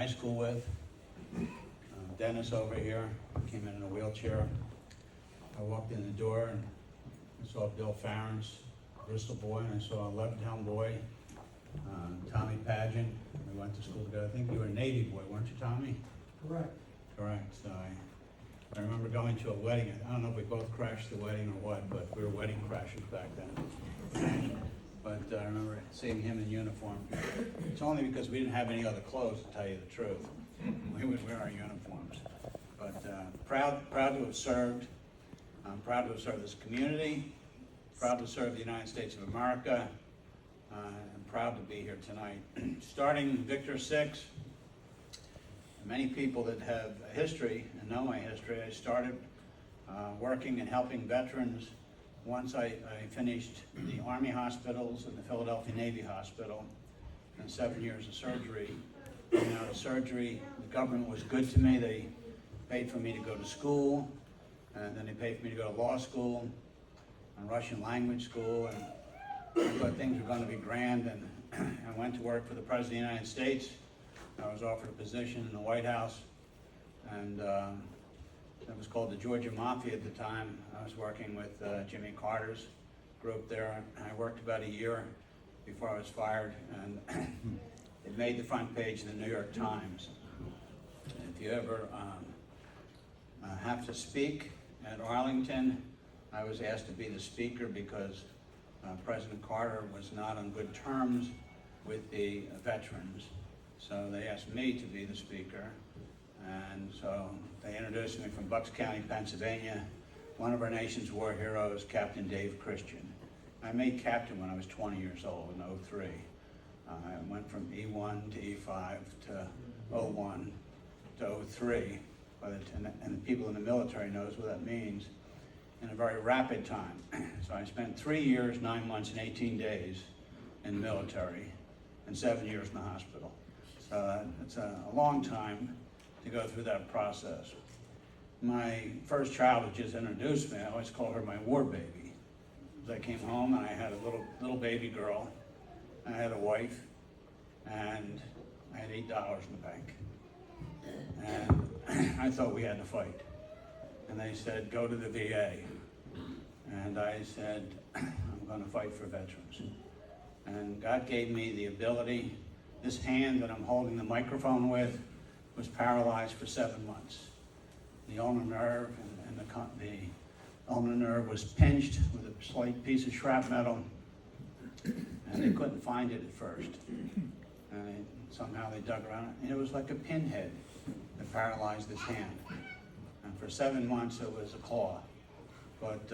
high school with. Dennis over here came in a wheelchair. I walked in the door and I saw Bill Farrence, Bristol boy, and I saw a Levittown boy, Tommy Pageant. We went to school together. I think you were a Navy boy, weren't you, Tommy? Correct. Correct. So I remember going to a wedding. I don't know if we both crashed the wedding or what, but we were wedding crashers back then. But I remember seeing him in uniform. It's only because we didn't have any other clothes, to tell you the truth. We would wear our uniforms. But proud to have served. I'm proud to have served this community. Proud to serve the United States of America. I'm proud to be here tonight. Starting Victor 6, many people that have a history and know my history, I started working and helping veterans once I finished the Army hospitals and the Philadelphia Navy Hospital and 7 years of surgery. And out of surgery, the government was good to me. They paid for me to go to school, and then they paid for me to go to law school and Russian language school, and I thought things were going to be grand, and I went to work for the President of the United States. I was offered a position in the White House, and it was called the Georgia Mafia at the time. I was working with Jimmy Carter's group there. I worked about a year before I was fired, and it made the front page of the New York Times. If you ever have to speak at Arlington, I was asked to be the speaker because President Carter was not on good terms with the veterans. So they asked me to be the speaker. And so they introduced me from Bucks County, Pennsylvania, one of our nation's war heroes, Captain Dave Christian. I made captain when I was 20 years old in '03. I went from E1 to E5 to '01 to '03, and the people in the military knows what that means, in a very rapid time. So I spent 3 years, 9 months, and 18 days in the military, and 7 years in the hospital. So it's a long time to go through that process. My first child who just introduced me, I always call her my war baby. I came home and I had a little baby girl. I had a wife, and I had $8 in the bank. And I thought we had to fight. And they said, go to the VA. And I said, I'm going to fight for veterans. And God gave me the ability. This hand that I'm holding the microphone with was paralyzed for 7 months. The ulnar nerve and the ulnar nerve was pinched with a slight piece of shrapnel, and they couldn't find it at first. And somehow they dug around it, and it was like a pinhead that paralyzed this hand. And for 7 months it was a claw. But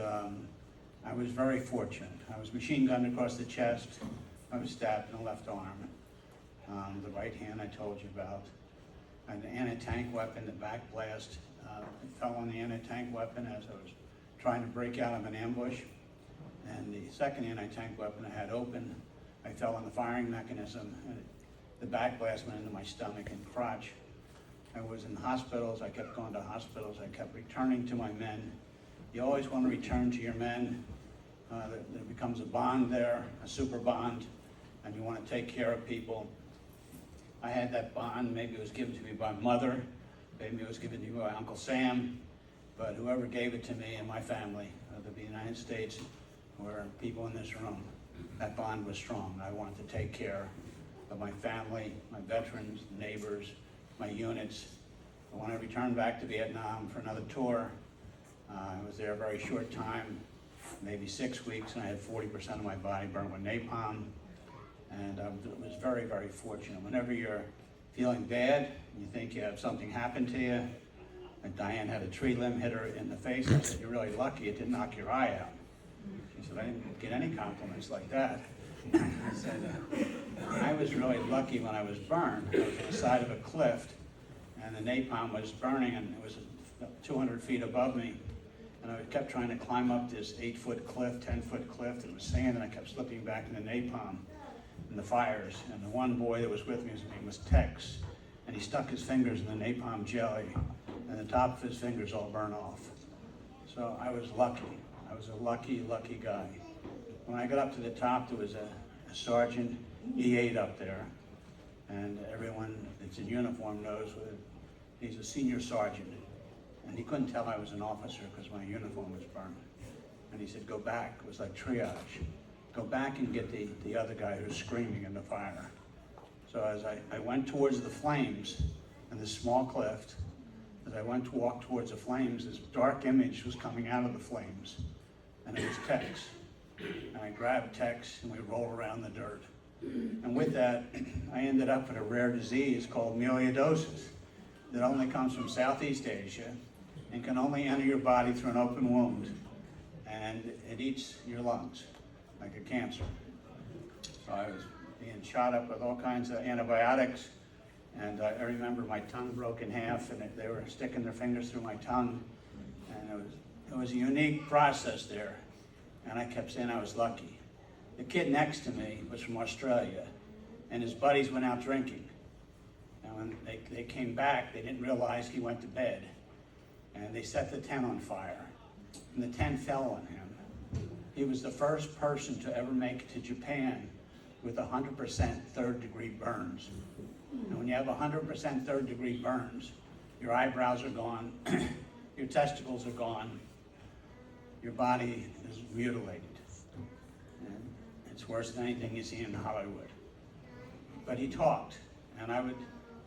I was very fortunate. I was machine gunned across the chest. I was stabbed in the left arm. The right hand I told you about. An anti-tank weapon, the back blast, fell on the anti-tank weapon as I was trying to break out of an ambush. And the second anti-tank weapon I had open, I fell on the firing mechanism, and the back blast went into my stomach and crotch. I was in hospitals. I kept going to hospitals. I kept returning to my men. You always want to return to your men. There becomes a bond there, a super bond, and you want to take care of people. I had that bond. Maybe it was given to me by mother. Maybe it was given to me by Uncle Sam. But whoever gave it to me and my family, the United States, or people in this room, that bond was strong. I wanted to take care of my family, my veterans, neighbors, my units. When I returned back to Vietnam for another tour, I was there a very short time, maybe 6 weeks, and I had 40% of my body burned with napalm. And I was very, very fortunate. Whenever you're feeling bad, you think you have something happen to you, and Diane had a tree limb hit her in the face. I said, you're really lucky it didn't knock your eye out. She said, I didn't get any compliments like that. I said, I was really lucky when I was burned. I was on the side of a cliff, and the napalm was burning, and it was 200 feet above me. And I kept trying to climb up this 8-foot cliff, 10-foot cliff, and it was sand, and I kept slipping back in the napalm and the fires. And the one boy that was with me, his name was Tex, and he stuck his fingers in the napalm jelly, and the top of his fingers all burned off. So I was lucky. I was a lucky, lucky guy. When I got up to the top, there was a sergeant E8 up there, and everyone that's in uniform knows that he's a senior sergeant. And he couldn't tell I was an officer because my uniform was burned. And he said, go back. It was like triage. Go back and get the other guy who's screaming in the fire. So as I went towards the flames in this small cliff, as I went to walk towards the flames, this dark image was coming out of the flames. And it was Tex. And I grabbed Tex and we rolled around the dirt. And with that, I ended up with a rare disease called melioidosis that only comes from Southeast Asia and can only enter your body through an open wound. And it eats your lungs like a cancer. So I was being shot up with all kinds of antibiotics. And I remember my tongue broke in half and they were sticking their fingers through my tongue. And it was a unique process there. And I kept saying I was lucky. The kid next to me was from Australia, and his buddies went out drinking. And when they came back, they didn't realize he went to bed. And they set the tent on fire, and the tent fell on him. He was the first person to ever make it to Japan with 100% third-degree burns. And when you have 100% third-degree burns, your eyebrows are gone, your testicles are gone, your body is mutilated. And it's worse than anything you see in Hollywood. But he talked, and I would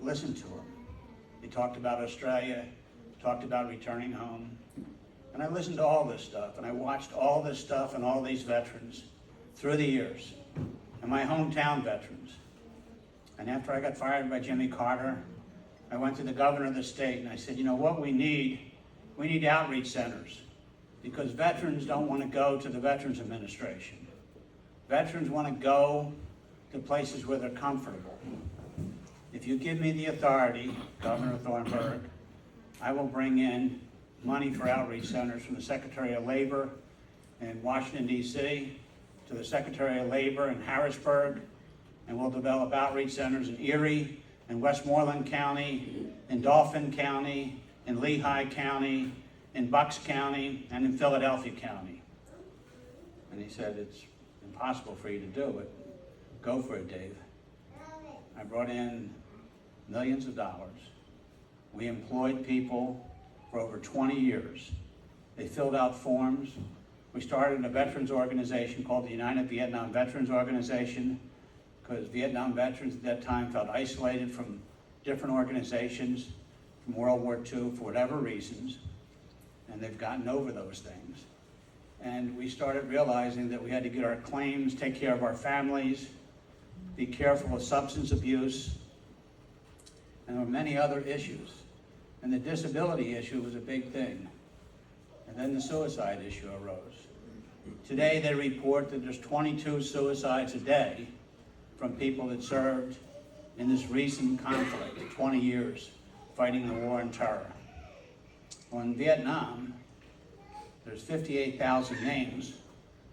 listen to him. He talked about Australia, talked about returning home. And I listened to all this stuff, and I watched all this stuff and all these veterans through the years, and my hometown veterans. And after I got fired by Jimmy Carter, I went to the governor of the state, and I said, you know what we need outreach centers. Because veterans don't want to go to the Veterans Administration. Veterans want to go to places where they're comfortable. If you give me the authority, Governor Thornburg, I will bring in money for outreach centers from the Secretary of Labor in Washington, D.C., to the Secretary of Labor in Harrisburg, and we'll develop outreach centers in Erie, in Westmoreland County, in Dauphin County, in Lehigh County, in Bucks County, and in Philadelphia County. And he said, it's impossible for you to do it. Go for it, Dave. I brought in millions of dollars. We employed people for over 20 years. They filled out forms. We started a veterans organization called the United Vietnam Veterans Organization because Vietnam veterans at that time felt isolated from different organizations from World War II for whatever reasons. And they've gotten over those things. And we started realizing that we had to get our claims, take care of our families, be careful of substance abuse, and there were many other issues. And the disability issue was a big thing. And then the suicide issue arose. Today they report that there's 22 suicides a day from people that served in this recent conflict, 20 years fighting the war on terror. Well, in Vietnam, there's 58,000 names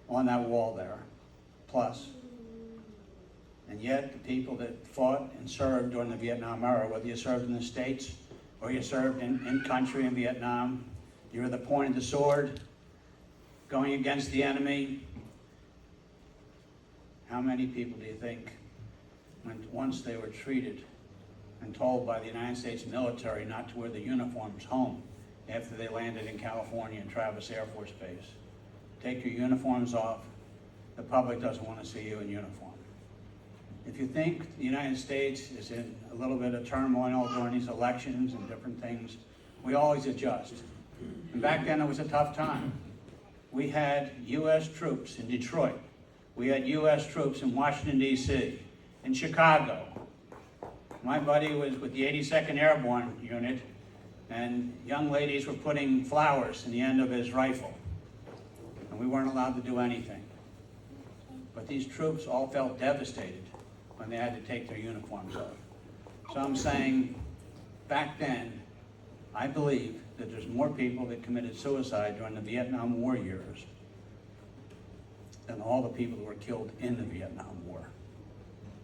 on that wall there, plus. And yet, the people that fought and served during the Vietnam era, whether you served in the States or you served in country in Vietnam, you were the point of the sword, going against the enemy. How many people do you think, once they were treated and told by the United States military not to wear the uniforms home, after they landed in California and Travis Air Force Base? Take your uniforms off. The public doesn't want to see you in uniform. If you think the United States is in a little bit of turmoil during these elections and different things, we always adjust. And back then it was a tough time. We had U.S. troops in Detroit. We had U.S. troops in Washington, D.C., in Chicago. My buddy was with the 82nd Airborne Unit, and young ladies were putting flowers in the end of his rifle. And we weren't allowed to do anything. But these troops all felt devastated when they had to take their uniforms off. So I'm saying, back then, I believe that there's more people that committed suicide during the Vietnam War years than all the people that were killed in the Vietnam War,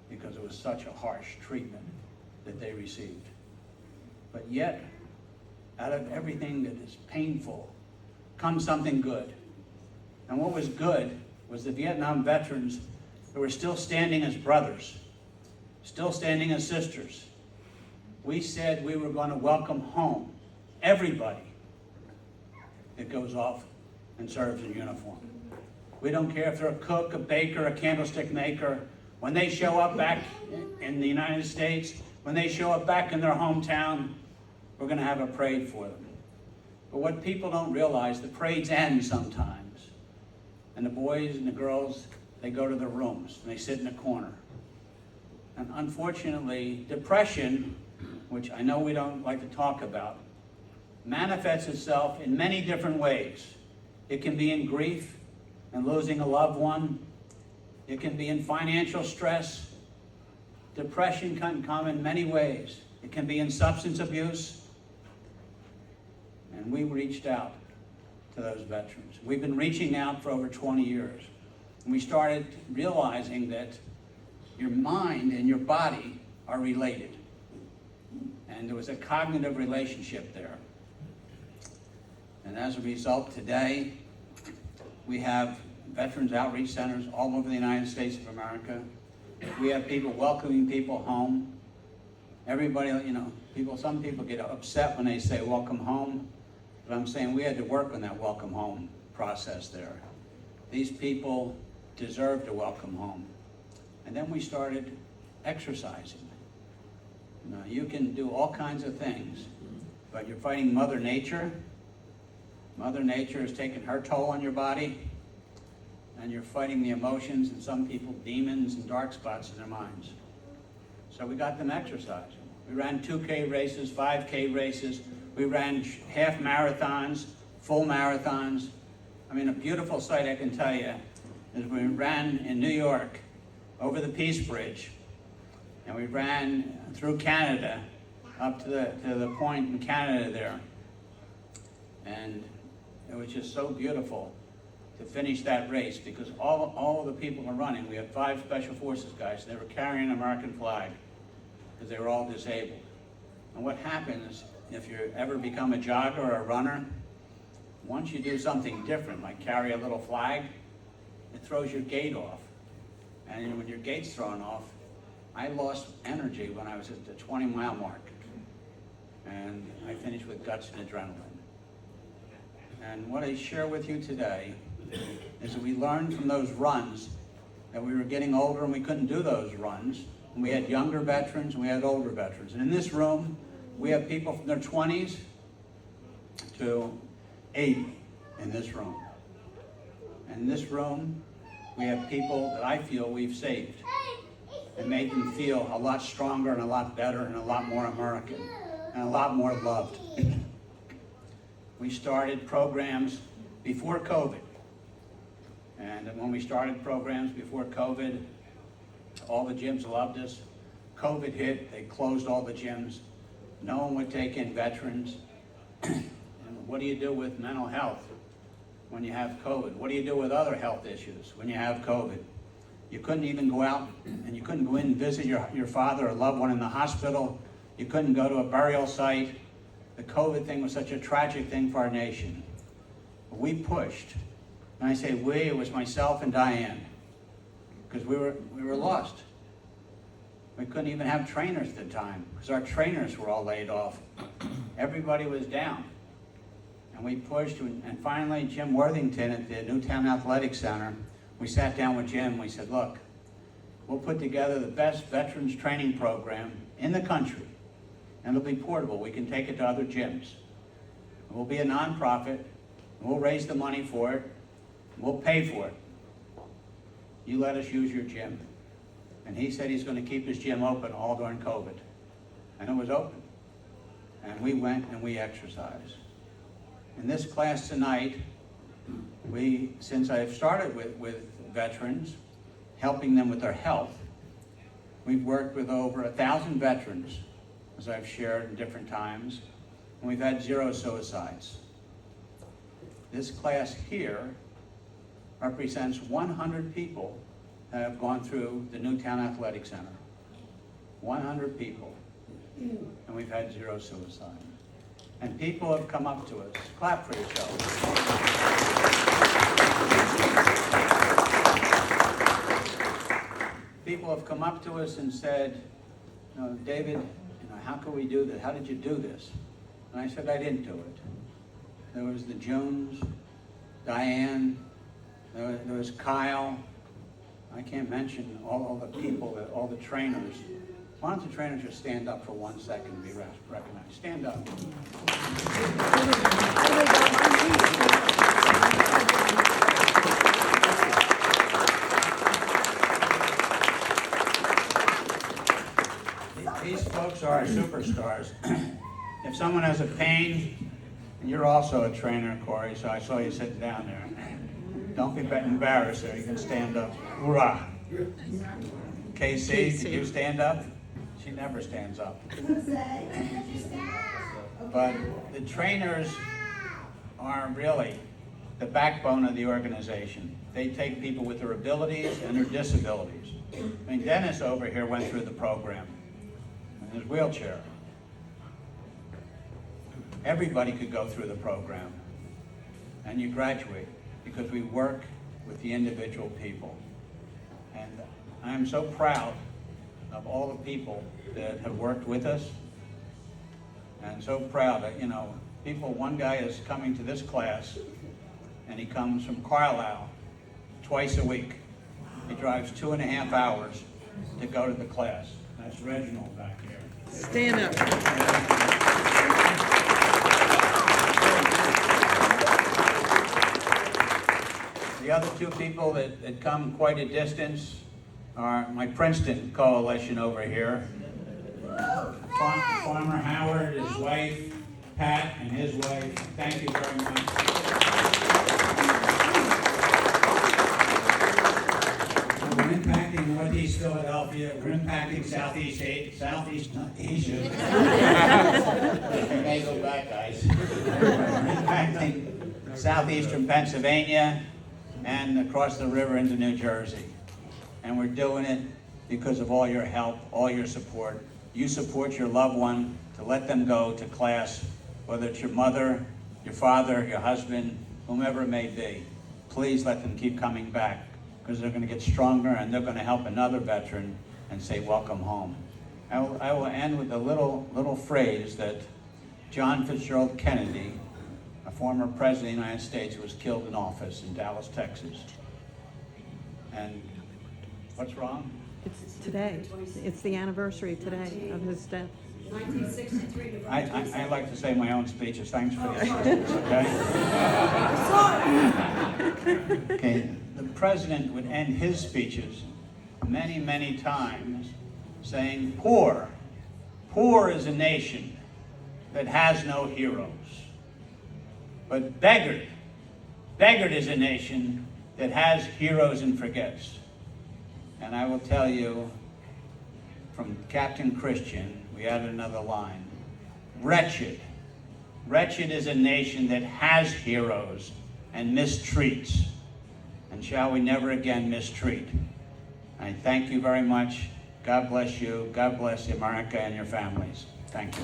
because it was such a harsh treatment that they received. But yet, out of everything that is painful comes something good. And what was good was the Vietnam veterans who were still standing as brothers, still standing as sisters. We said we were going to welcome home everybody that goes off and serves in uniform. We don't care if they're a cook, a baker, a candlestick maker. When they show up back in the United States, when they show up back in their hometown, we're going to have a parade for them. But what people don't realize, the parades end sometimes. And the boys and the girls, they go to their rooms and they sit in a corner. And unfortunately, depression, which I know we don't like to talk about, manifests itself in many different ways. It can be in grief and losing a loved one. It can be in financial stress. Depression can come in many ways. It can be in substance abuse. And we reached out to those veterans. We've been reaching out for over 20 years. And we started realizing that your mind and your body are related. And there was a cognitive relationship there. And as a result, today, we have Veterans Outreach Centers all over the United States of America. We have people welcoming people home. Everybody, some people get upset when they say welcome home, but I'm saying we had to work on that welcome home process there. These people deserve to welcome home. And then we started exercising. You can do all kinds of things, but you're fighting Mother Nature. Mother Nature has taken her toll on your body, and you're fighting the emotions and some people, demons and dark spots in their minds. So we got them exercising. We ran 2K races, 5K races. We ran half marathons, full marathons. I mean, a beautiful sight, I can tell you, is we ran in New York over the Peace Bridge, and we ran through Canada up to the point in Canada there. And it was just so beautiful to finish that race, because all of the people were running. We had 5 Special Forces guys. They were carrying an American flag because they were all disabled. And what happens if you ever become a jogger or a runner, once you do something different, like carry a little flag, it throws your gait off. And when your gait's thrown off, I lost energy when I was at the 20-mile mark. And I finished with guts and adrenaline. And what I share with you today is that we learned from those runs that we were getting older and we couldn't do those runs. And we had younger veterans and we had older veterans. And in this room, we have people from their 20s to 80 in this room. And in this room, we have people that I feel we've saved and made them feel a lot stronger and a lot better and a lot more American and a lot more loved. We started programs before COVID. And when we started programs before COVID, all the gyms loved us. COVID hit, they closed all the gyms. No one would take in veterans. And what do you do with mental health when you have COVID? What do you do with other health issues when you have COVID? You couldn't even go out and you couldn't go in and visit your father or loved one in the hospital. You couldn't go to a burial site. The COVID thing was such a tragic thing for our nation. But we pushed. And I say we, it was myself and Diane, because we were lost. We couldn't even have trainers at the time, because our trainers were all laid off. Everybody was down. And we pushed, and finally Jim Worthington at the Newtown Athletic Center, we sat down with Jim and we said, look, we'll put together the best veterans training program in the country, and it'll be portable. We can take it to other gyms. We'll be a nonprofit, and we'll raise the money for it, and we'll pay for it. You let us use your gym. And he said he's going to keep his gym open all during COVID. And it was open. And we went and we exercised. In this class tonight, since I've started with veterans, helping them with their health, we've worked with over 1,000 veterans, as I've shared in different times, and we've had 0 suicides. This class here represents 100 people that have gone through the Newtown Athletic Center. 100 people, and we've had 0 suicides. And people have come up to us. Clap for yourselves. People have come up to us and said, David, how can we do this? How did you do this? And I said, I didn't do it. There was the Junes, Diane, there was Kyle. I can't mention all the people, all the trainers. Why don't the trainers just stand up for 1 second and be recognized? Stand up. These folks are our superstars. If someone has a pain, and you're also a trainer, Corey, so I saw you sitting down there. Don't be embarrassed there. You can stand up. Hoorah! Casey, did you stand up? She never stands up. But the trainers are really the backbone of the organization. They take people with their abilities and their disabilities. I mean, Dennis over here went through the program in his wheelchair. Everybody could go through the program, and you graduate because we work with the individual people. And I'm so proud of all the people that have worked with us, and so proud that, one guy is coming to this class, and he comes from Carlisle twice a week. He drives 2.5 hours to go to the class. That's Reginald back here. Stand up. The other two people that come quite a distance are my Princeton coalition over here. Farmer Howard, his wife, Pat, and his wife. Thank you very much. We're impacting Northeast Philadelphia. We're impacting Southeast Asia. Okay, go back, guys. We're impacting southeastern Pennsylvania and across the river into New Jersey. And we're doing it because of all your help, all your support. You support your loved one to let them go to class, whether it's your mother, your father, your husband, whomever it may be. Please let them keep coming back, because they're going to get stronger and they're going to help another veteran and say, welcome home. I will end with a little phrase that John Fitzgerald Kennedy, a former president of the United States, was killed in office in Dallas, Texas. And what's wrong? It's today. It's the anniversary today of his death. 1963. I like to say my own speeches. Thanks for your assistance, okay? Okay. The president would end his speeches many, many times saying, poor is a nation that has no heroes. But beggared is a nation that has heroes and forgets. And I will tell you, from Captain Christian, we added another line. Wretched is a nation that has heroes and mistreats. And shall we never again mistreat. I thank you very much. God bless you. God bless America and your families. Thank you.